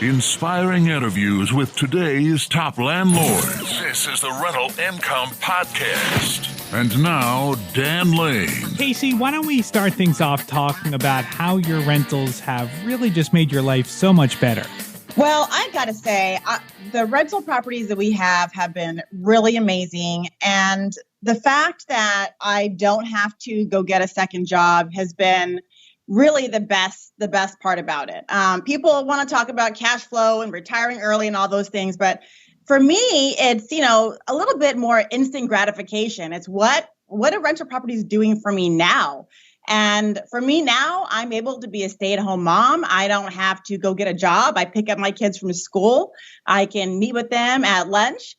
Inspiring interviews with today's top landlords. This is the Rental Income Podcast. And now, Dan Lane. Casey, why don't we start things off talking about how your rentals have really just made your life so much better? Well, I got to say, the rental properties that we have been really amazing. And the fact that I don't have to go get a second job has been really the best part about it. People want to talk about cash flow and retiring early and all those things. But for me, it's, a little bit more instant gratification. It's what a rental property is doing for me now. And for me now, I'm able to be a stay-at-home mom. I don't have to go get a job. I pick up my kids from school. I can meet with them at lunch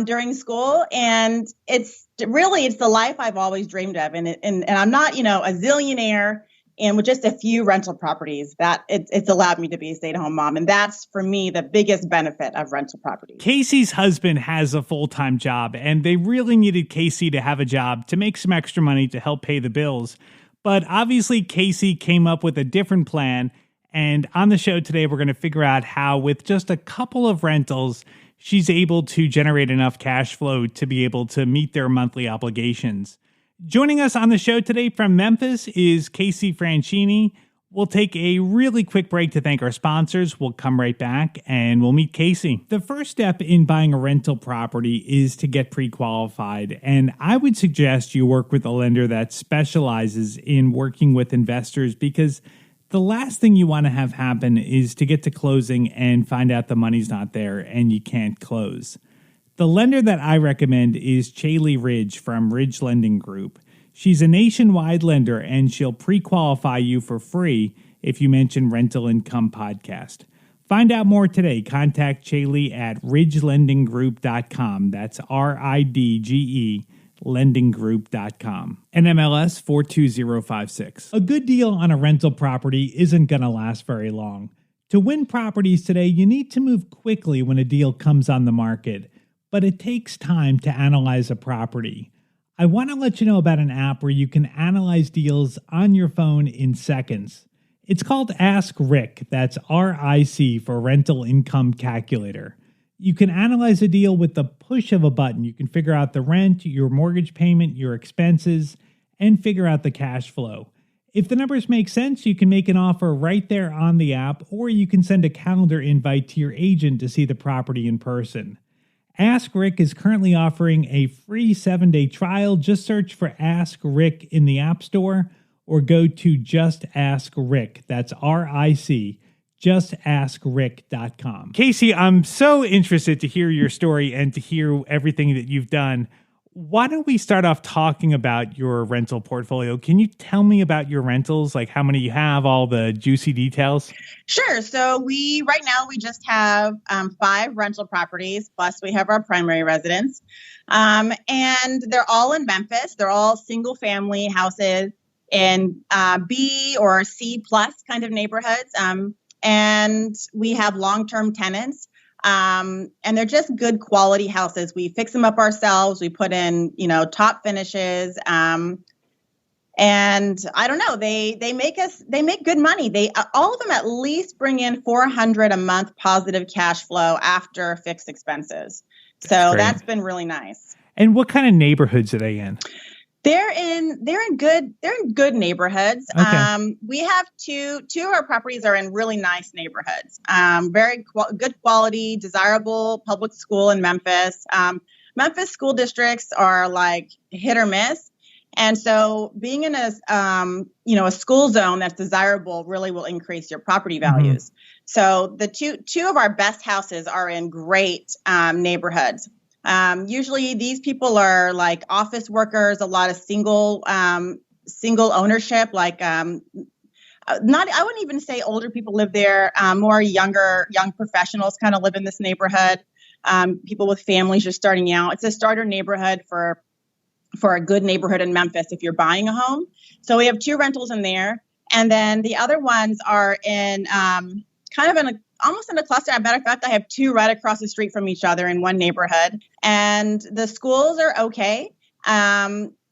during school. And it's the life I've always dreamed of. And I'm not, a zillionaire. And with just a few rental properties, that it's allowed me to be a stay-at-home mom. And that's, for me, the biggest benefit of rental properties. Casey's husband has a full-time job, and they really needed Casey to have a job to make some extra money to help pay the bills. But obviously, Casey came up with a different plan. And on the show today, we're going to figure out how, with just a couple of rentals, she's able to generate enough cash flow to be able to meet their monthly obligations. Joining us on the show today from Memphis is Casey Franchini. We'll take a really quick break to thank our sponsors. We'll come right back and we'll meet Casey. The first step in buying a rental property is to get pre-qualified. And I would suggest you work with a lender that specializes in working with investors, because the last thing you want to have happen is to get to closing and find out the money's not there and you can't close. The lender that I recommend is Chaley Ridge from Ridge Lending Group. She's a nationwide lender, and she'll pre-qualify you for free if you mention Rental Income Podcast. Find out more today. Contact Chaley at ridgelendinggroup.com. That's RIDGE lendinggroup.com. NMLS 42056. A good deal on a rental property isn't going to last very long. To win properties today, you need to move quickly when a deal comes on the market. But it takes time to analyze a property. I want to let you know about an app where you can analyze deals on your phone in seconds. It's called Ask Rick. That's RIC for Rental Income Calculator. You can analyze a deal with the push of a button. You can figure out the rent, your mortgage payment, your expenses, and figure out the cash flow. If the numbers make sense, you can make an offer right there on the app, or you can send a calendar invite to your agent to see the property in person. Ask Rick is currently offering a free 7-day trial. Just search for Ask Rick in the App Store or go to Just Ask Rick. That's RIC, justaskrick.com. Casey, I'm so interested to hear your story and to hear everything that you've done. Why don't we start off talking about your rental portfolio? Can you tell me about your rentals, like how many you have, all the juicy details? Sure. So right now we just have 5 rental properties, plus we have our primary residence. And they're all in Memphis. They're all single family houses in B or C plus kind of neighborhoods. And we have long-term tenants. And they're just good quality houses. We fix them up ourselves. We put in, top finishes. And I don't know, they make good money. All of them at least bring in $400 a month positive cash flow after fixed expenses. So that's been really nice. And what kind of neighborhoods are they in? They're in good neighborhoods. Okay. We have two of our properties are in really nice neighborhoods. Very good quality, desirable public school in Memphis. Memphis school districts are like hit or miss. And so being in a school zone that's desirable really will increase your property values. Mm-hmm. So the two of our best houses are in great neighborhoods. Usually these people are like office workers, a lot of single ownership, like, I wouldn't even say older people live there, more young professionals kind of live in this neighborhood. People with families just starting out. It's a starter neighborhood for a good neighborhood in Memphis if you're buying a home. So we have 2 rentals in there. And then the other ones are in, almost in a cluster. As a matter of fact, I have 2 right across the street from each other in one neighborhood. And the schools are okay.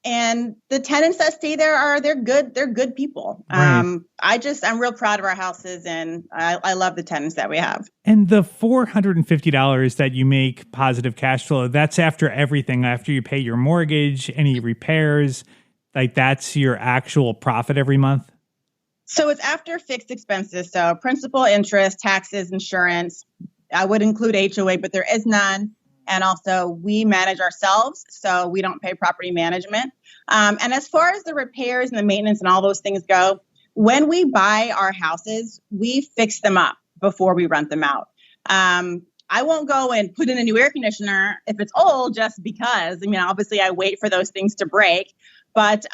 And the tenants that stay there they're good people. Right. I'm real proud of our houses, and I love the tenants that we have. And the $450 that you make positive cash flow, that's after everything, after you pay your mortgage, any repairs, like that's your actual profit every month? So it's after fixed expenses. So principal, interest, taxes, insurance. I would include HOA, but there is none. And also we manage ourselves, so we don't pay property management. And as far as the repairs and the maintenance and all those things go, when we buy our houses, we fix them up before we rent them out. I won't go and put in a new air conditioner if it's old just because. I mean, obviously I wait for those things to break. But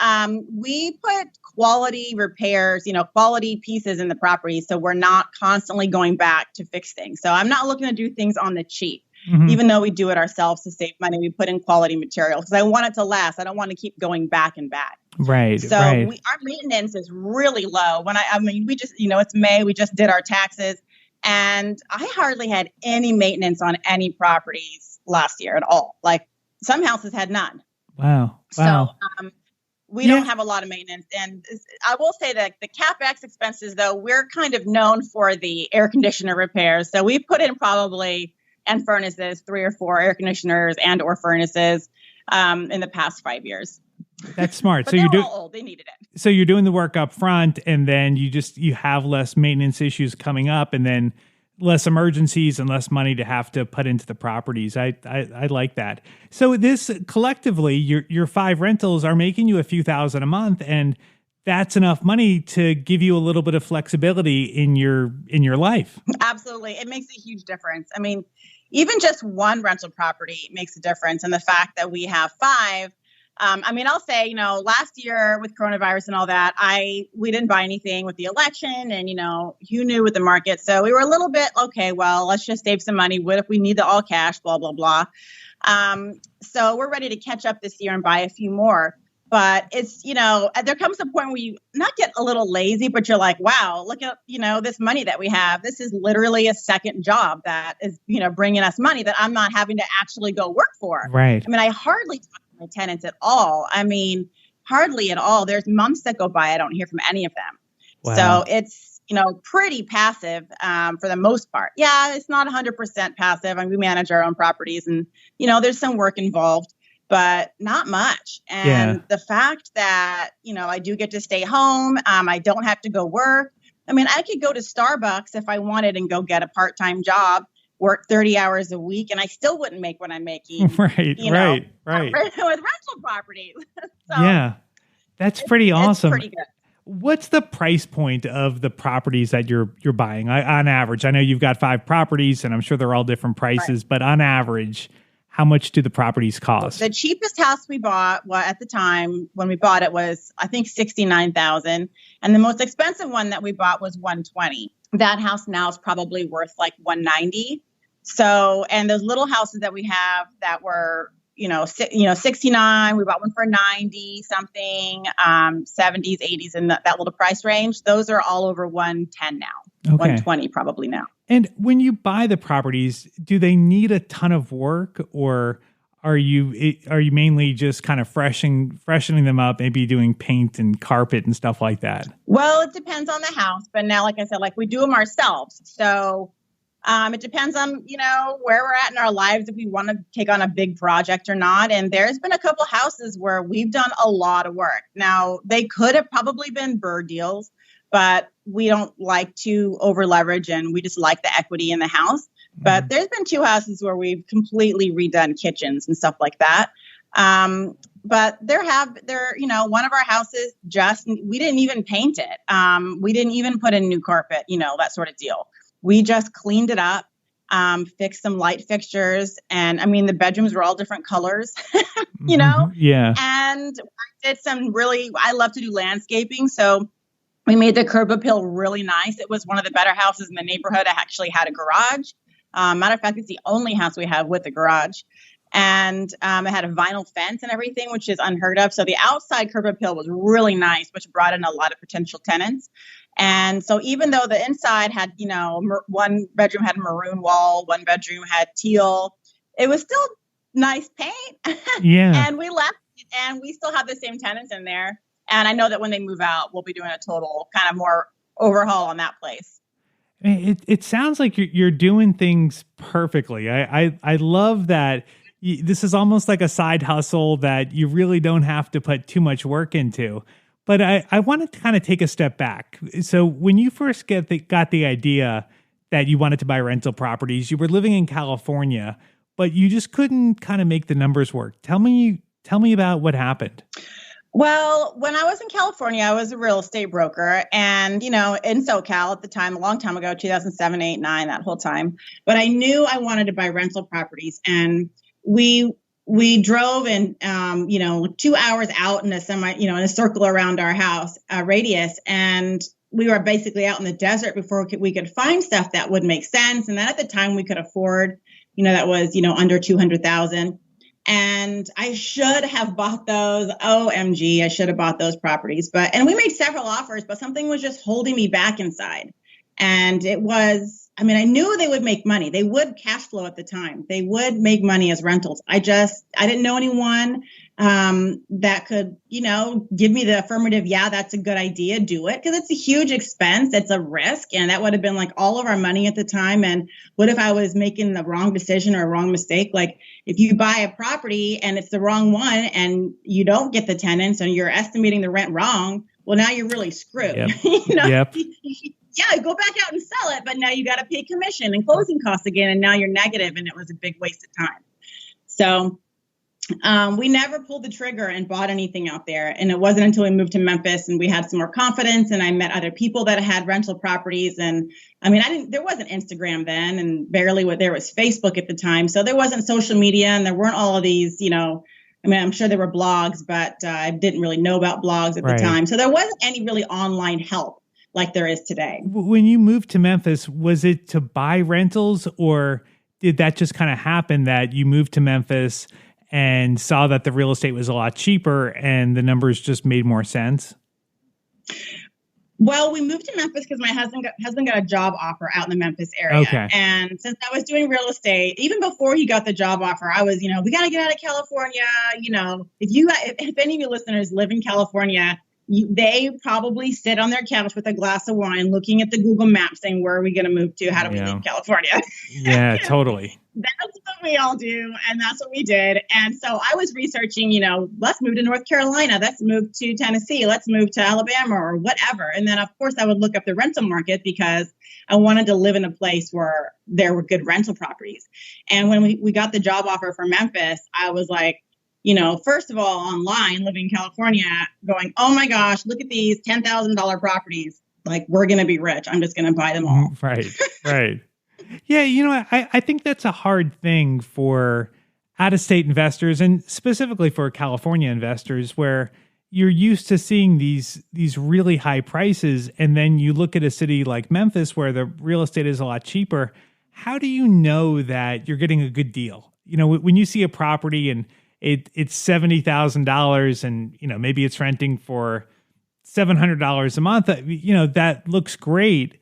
we put quality repairs, quality pieces in the property, so we're not constantly going back to fix things. So I'm not looking to do things on the cheap. Mm-hmm. Even though we do it ourselves to save money, we put in quality material because I want it to last. I don't want to keep going back and back. Right. So right. Our maintenance is really low. We just, it's May, we just did our taxes, and I hardly had any maintenance on any properties last year at all. Like some houses had none. Wow. So we don't have a lot of maintenance. And I will say that the CapEx expenses, though, we're kind of known for the air conditioner repairs. So we put in and furnaces, 3 or 4 air conditioners and or furnaces in the past 5 years. That's smart. But so they're all old. They needed it. So you're doing the work up front, and then you have less maintenance issues coming up, and then less emergencies and less money to have to put into the properties. I like that. So this collectively, your 5 rentals are making you a few thousand a month, and that's enough money to give you a little bit of flexibility in your life. Absolutely. It makes a huge difference. I mean, even just one rental property makes a difference. And the fact that we have 5, I'll say, last year with coronavirus and all that, we didn't buy anything with the election and, you knew with the market. So we were a little bit, okay, well, let's just save some money. What if we need the all cash, blah, blah, blah. So we're ready to catch up this year and buy a few more. But it's, there comes a point where you not get a little lazy, but you're like, wow, look at, this money that we have. This is literally a second job that is, bringing us money that I'm not having to actually go work for. Right. I mean, I hardly talk to my tenants at all. I mean, hardly at all. There's months that go by. I don't hear from any of them. Wow. So it's, pretty passive for the most part. Yeah, it's not 100% passive. We manage our own properties and, there's some work involved. But not much. And the fact that, I do get to stay home, I don't have to go work. I mean, I could go to Starbucks if I wanted and go get a part-time job, work 30 hours a week, and I still wouldn't make what I'm making. Right. With rental properties. So yeah, that's pretty awesome. It's pretty good. What's the price point of the properties that you're buying on average? I know you've got 5 properties, and I'm sure they're all different prices, but on average, how much do the properties cost? The cheapest house we bought, at the time when we bought it, was I think $69,000, and the most expensive one that we bought was $120,000. That house now is probably worth like $190,000. So, and those little houses that we have that were 69, we bought one for 90 something, 70s, 80s, in that little price range. Those are all over 110 now, 120 probably now. And when you buy the properties, do they need a ton of work, or are you mainly just kind of freshening them up, maybe doing paint and carpet and stuff like that? Well, it depends on the house, but now, like I said, we do them ourselves. So it depends on, where we're at in our lives, if we want to take on a big project or not. And there's been a couple houses where we've done a lot of work. Now, they could have probably been bird deals, but we don't like to over leverage, and we just like the equity in the house. But there's been 2 houses where we've completely redone kitchens and stuff like that. But one of our houses we didn't even paint it. We didn't even put in new carpet, that sort of deal. We just cleaned it up, fixed some light fixtures. And the bedrooms were all different colors, Yeah. And I did I love to do landscaping. So we made the curb appeal really nice. It was one of the better houses in the neighborhood. It actually had a garage. Matter of fact, it's the only house we have with a garage. And it had a vinyl fence and everything, which is unheard of. So the outside curb appeal was really nice, which brought in a lot of potential tenants. And so even though the inside had, one bedroom had a maroon wall, one bedroom had teal, it was still nice paint. Yeah. And we left and we still have the same tenants in there. And I know that when they move out, we'll be doing a total kind of more overhaul on that place. It sounds like you're doing things perfectly. I love that. This is almost like a side hustle that you really don't have to put too much work into. But I wanted to kind of take a step back. So when you first got the idea that you wanted to buy rental properties, you were living in California, but you just couldn't kind of make the numbers work. Tell me about what happened. Well, when I was in California, I was a real estate broker and, in SoCal at the time, a long time ago, 2007, 8, 9, that whole time. But I knew I wanted to buy rental properties, and we drove in, 2 hours out in in a circle around our house radius. And we were basically out in the desert before we could find stuff that would make sense. And then at the time we could afford, that was, under 200,000. And I should have bought those. OMG, I should have bought those properties. And we made several offers, but something was just holding me back inside. And it was, I knew they would make money. They would cash flow at the time. They would make money as rentals. I didn't know anyone that could, give me the affirmative, yeah, that's a good idea, do it. Because it's a huge expense. It's a risk. And that would have been like all of our money at the time. And what if I was making the wrong decision or a wrong mistake? Like if you buy a property and it's the wrong one and you don't get the tenants and you're estimating the rent wrong, well, now you're really screwed. Yep. Yep. Yeah, go back out and sell it, but now you got to pay commission and closing costs again, and now you're negative, and it was a big waste of time. So we never pulled the trigger and bought anything out there, and it wasn't until we moved to Memphis and we had some more confidence, and I met other people that had rental properties, and there wasn't Instagram then, and barely there was Facebook at the time, so there wasn't social media, and there weren't all of these, I'm sure there were blogs, but I didn't really know about blogs at the time, so there wasn't any really online help like there is today. When you moved to Memphis, was it to buy rentals, or did that just kind of happen that you moved to Memphis and saw that the real estate was a lot cheaper and the numbers just made more sense? Well, we moved to Memphis because my husband got a job offer out in the Memphis area. Okay. And since I was doing real estate, even before he got the job offer, I was, we got to get out of California. If any of you listeners live in California, they probably sit on their couch with a glass of wine looking at the Google Maps saying, where are we going to move to? How do we leave California? Yeah, totally. That's what we all do. And that's what we did. And so I was researching, let's move to North Carolina. Let's move to Tennessee. Let's move to Alabama or whatever. And then, of course, I would look up the rental market because I wanted to live in a place where there were good rental properties. And when we got the job offer for Memphis, I was like, first of all, online, living in California, going, oh my gosh, look at these $10,000 properties. Like, we're going to be rich. I'm just going to buy them all. Right. Yeah, I think that's a hard thing for out-of-state investors, and specifically for California investors, where you're used to seeing these really high prices, and then you look at a city like Memphis where the real estate is a lot cheaper. How do you know that you're getting a good deal? When you see a property and it's $70,000 and, maybe it's renting for $700 a month, that looks great.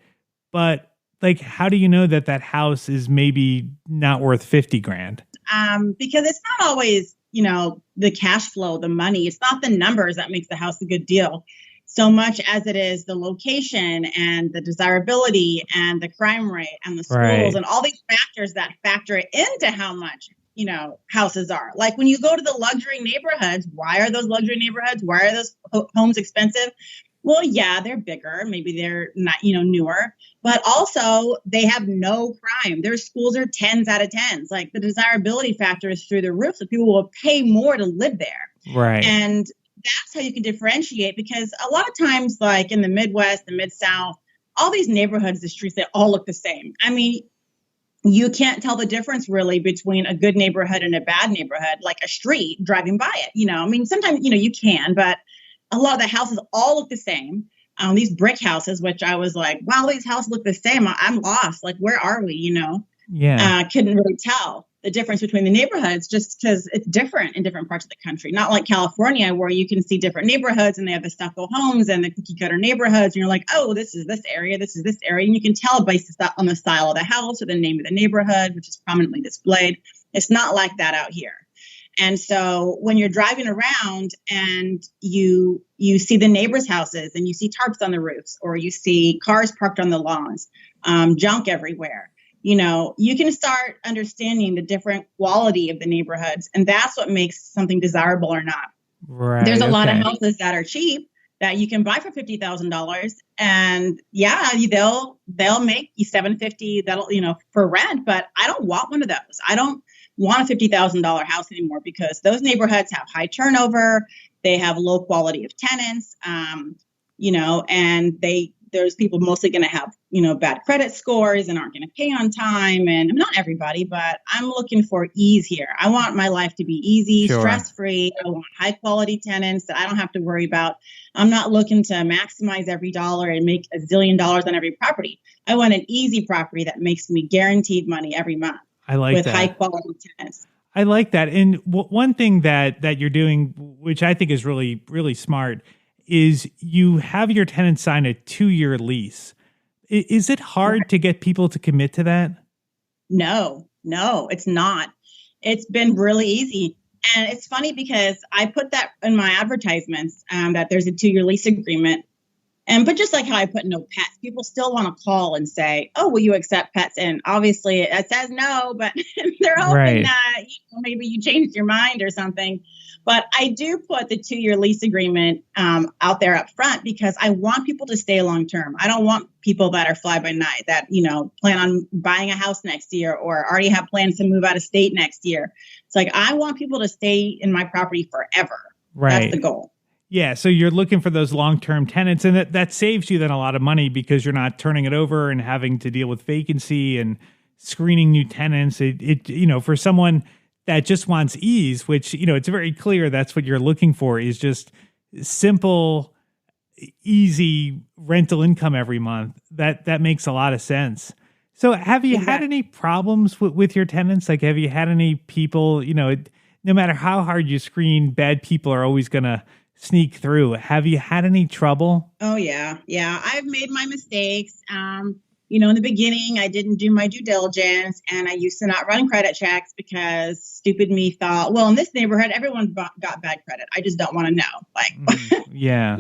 But like, how do you know that house is maybe not worth $50,000? Because it's not always, the cash flow, the money. It's not the numbers that makes the house a good deal so much as it is the location and the desirability and the crime rate and the schools and all these factors that factor into how much houses are. Like when you go to the luxury neighborhoods, why are those luxury neighborhoods? Why are those homes expensive? Well, yeah, they're bigger. Maybe they're not, newer, but also they have no crime. Their schools are 10s out of 10s. Like the desirability factor is through the roof. So people will pay more to live there. Right. And that's how you can differentiate, because a lot of times, like in the Midwest, the Mid-South, all these neighborhoods, the streets, they all look the same. You can't tell the difference really between a good neighborhood and a bad neighborhood, like a street driving by it. Sometimes, you can, but a lot of the houses all look the same. These brick houses, which I was like, wow, these houses look the same. I'm lost. Like, where are we? Yeah. Couldn't really tell the difference between the neighborhoods just because it's different in different parts of the country. Not like California, where you can see different neighborhoods and they have the stucco homes and the cookie cutter neighborhoods. And you're like, oh, this is this area. This is this area. And you can tell based on the style of the house or the name of the neighborhood, which is prominently displayed. It's not like that out here. And so when you're driving around and you see the neighbors' houses and you see tarps on the roofs, or you see cars parked on the lawns, junk everywhere, you can start understanding the different quality of the neighborhoods. And that's what makes something desirable or not. Right. There's a lot of houses that are cheap that you can buy for $50,000, and they'll make you $750. That'll for rent, but I don't want one of those. I don't want a $50,000 house anymore, because those neighborhoods have high turnover. They have low quality of tenants, and there's people mostly going to have, bad credit scores and aren't going to pay on time. And not everybody, but I'm looking for ease here. I want my life to be easy, Sure. stress-free. I want high quality tenants that I don't have to worry about. I'm not looking to maximize every dollar and make $1 zillion on every property. I want an easy property that makes me guaranteed money every month. I like with that. high quality tenants. I like that. And one thing that you're doing, which I think is really, really smart, is you have your tenants sign a 2-year lease. Is it hard to get people to commit to that? No, it's not. It's been really easy. And it's funny because I put that in my advertisements, that there's a 2-year lease agreement. But just like how I put no pets, people still want to call and say, "Oh, will you accept pets?" And obviously it says no, but they're hoping that maybe you changed your mind or something. But I do put the 2-year lease agreement out there up front, because I want people to stay long term. I don't want people that are fly by night, that plan on buying a house next year or already have plans to move out of state next year. It's like, I want people to stay in my property forever. Right. That's the goal. Yeah, so you're looking for those long-term tenants, and that saves you then a lot of money, because you're not turning it over and having to deal with vacancy and screening new tenants. It for someone that just wants ease, which it's very clear that's what you're looking for, is just simple, easy rental income every month. That makes a lot of sense. So have you had any problems with your tenants? Like, have you had any people, no matter how hard you screen, bad people are always going to sneak through. Have you had any trouble? Oh, yeah. I've made my mistakes. In the beginning, I didn't do my due diligence, and I used to not run credit checks because stupid me thought, well, in this neighborhood, everyone got bad credit. I just don't want to know. Yeah.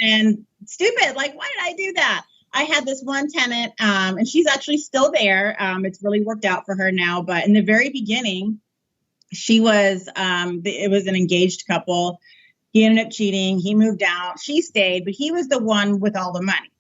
And stupid. Like, why did I do that? I had this one tenant, and she's actually still there. It's really worked out for her now. But in the very beginning, she was, it was an engaged couple. He ended up cheating. He moved out. She stayed, but he was the one with all the money,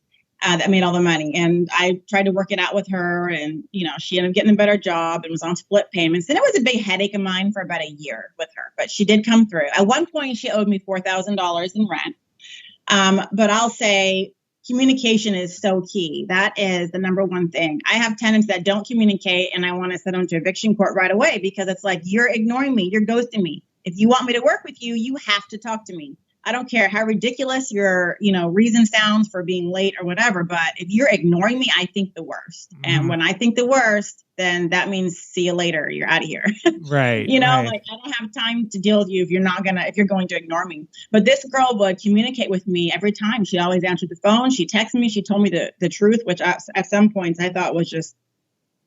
that made all the money. And I tried to work it out with her, and, she ended up getting a better job and was on split payments. And it was a big headache of mine for about a year with her, but she did come through. At one point, she owed me $4,000 in rent. But I'll say communication is so key. That is the number one thing. I have tenants that don't communicate, and I want to send them to eviction court right away, because it's like, you're ignoring me. You're ghosting me. If you want me to work with you, you have to talk to me. I don't care how ridiculous your, reason sounds for being late or whatever. But if you're ignoring me, I think the worst. And when I think the worst, then that means see you later. You're out of here. Right. Like, I don't have time to deal with you if you're going to ignore me. But this girl would communicate with me every time. She always answered the phone. She texted me. She told me the truth, which at some points I thought was just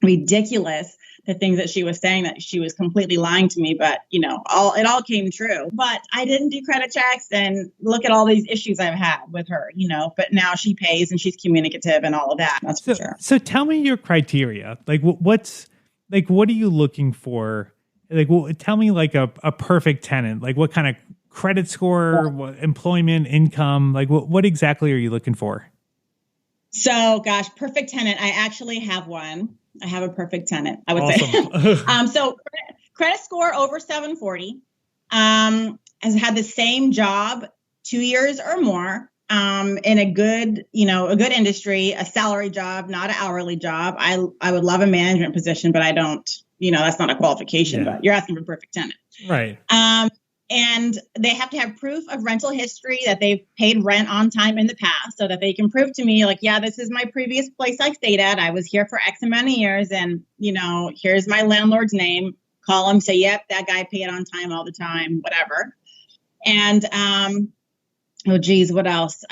ridiculous, the things that she was saying, that she was completely lying to me. But it all came true. But I didn't do credit checks, and look at all these issues I've had with her, but now she pays and she's communicative and all of that. That's for sure. So tell me your criteria. Like, what are you looking for? Like, tell me like a perfect tenant. Like, what kind of credit score, what employment, income, like what exactly are you looking for? So, gosh, perfect tenant. I actually have one. I have a perfect tenant, I would say. So credit score over 740, has had the same job 2 years or more, in a good industry, a salary job, not an hourly job. I would love a management position, but I don't, that's not a qualification, but you're asking for a perfect tenant. Right. And they have to have proof of rental history, that they've paid rent on time in the past, so that they can prove to me, like, yeah, this is my previous place I stayed at. I was here for X amount of years, and, here's my landlord's name. Call him, say, yep, that guy paid on time all the time, whatever. And, what else?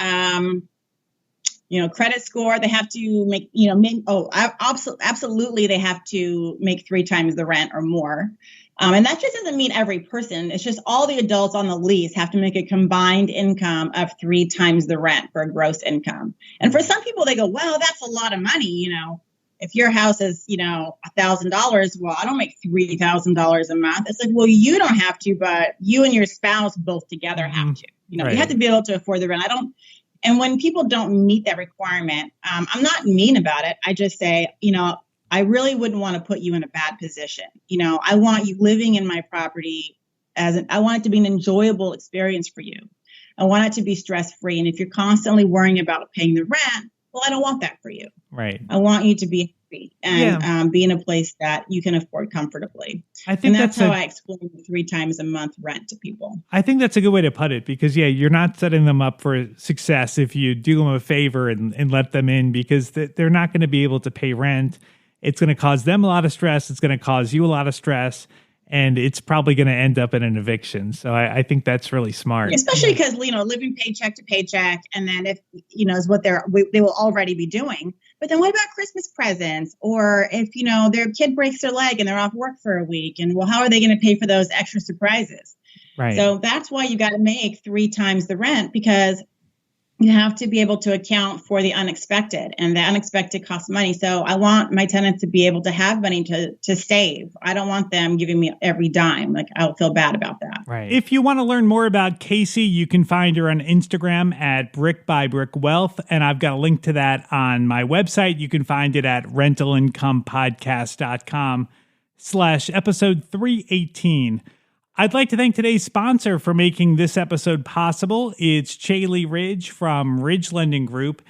credit score. They have to make, absolutely, they have to make 3 times the rent or more. And that just doesn't mean every person. It's just all the adults on the lease have to make a combined income of 3 times the rent for a gross income. And for some people, they go, well, that's a lot of money. If your house is, $1,000, well, I don't make $3,000 a month. It's like, well, you don't have to, but you and your spouse both together have to. Right. You have to be able to afford the rent. And when people don't meet that requirement, I'm not mean about it. I just say, I really wouldn't want to put you in a bad position. I want you living in my property I want it to be an enjoyable experience for you. I want it to be stress-free. And if you're constantly worrying about paying the rent, well, I don't want that for you. Right. I want you to be happy and be in a place that you can afford comfortably. I think that's how I explain 3 times a month rent to people. I think that's a good way to put it because, you're not setting them up for success if you do them a favor and let them in because they're not going to be able to pay rent. It's going to cause them a lot of stress. It's going to cause you a lot of stress. And it's probably going to end up in an eviction. So I think that's really smart. Especially because, living paycheck to paycheck. And then if, is what they will already be doing. But then what about Christmas presents? Or if, their kid breaks their leg and they're off work for a week. And well, how are they going to pay for those extra surprises? Right. So that's why you got to make 3 times the rent because you have to be able to account for the unexpected, and the unexpected costs money. So I want my tenants to be able to have money to save. I don't want them giving me every dime. Like, I'll feel bad about that. Right. If you want to learn more about Casey, you can find her on Instagram at Brick by Brick Wealth. And I've got a link to that on my website. You can find it at rentalincomepodcast.com/episode 318. I'd like to thank today's sponsor for making this episode possible. It's Chaley Ridge from Ridge Lending Group.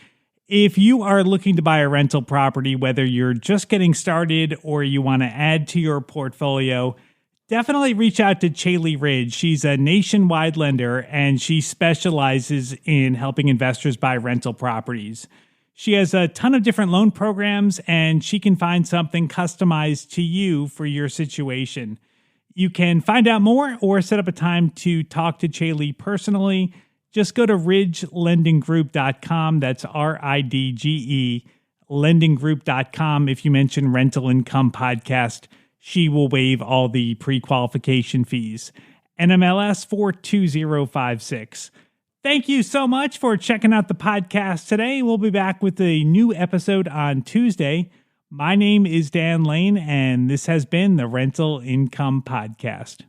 If you are looking to buy a rental property, whether you're just getting started or you want to add to your portfolio, definitely reach out to Chaley Ridge. She's a nationwide lender and she specializes in helping investors buy rental properties. She has a ton of different loan programs and she can find something customized to you for your situation. You can find out more or set up a time to talk to Chaley personally. Just go to ridgelendinggroup.com. That's RIDGE, lendinggroup.com. If you mention Rental Income Podcast, she will waive all the pre-qualification fees. NMLS 42056. Thank you so much for checking out the podcast today. We'll be back with a new episode on Tuesday. My name is Dan Lane, and this has been the Rental Income Podcast.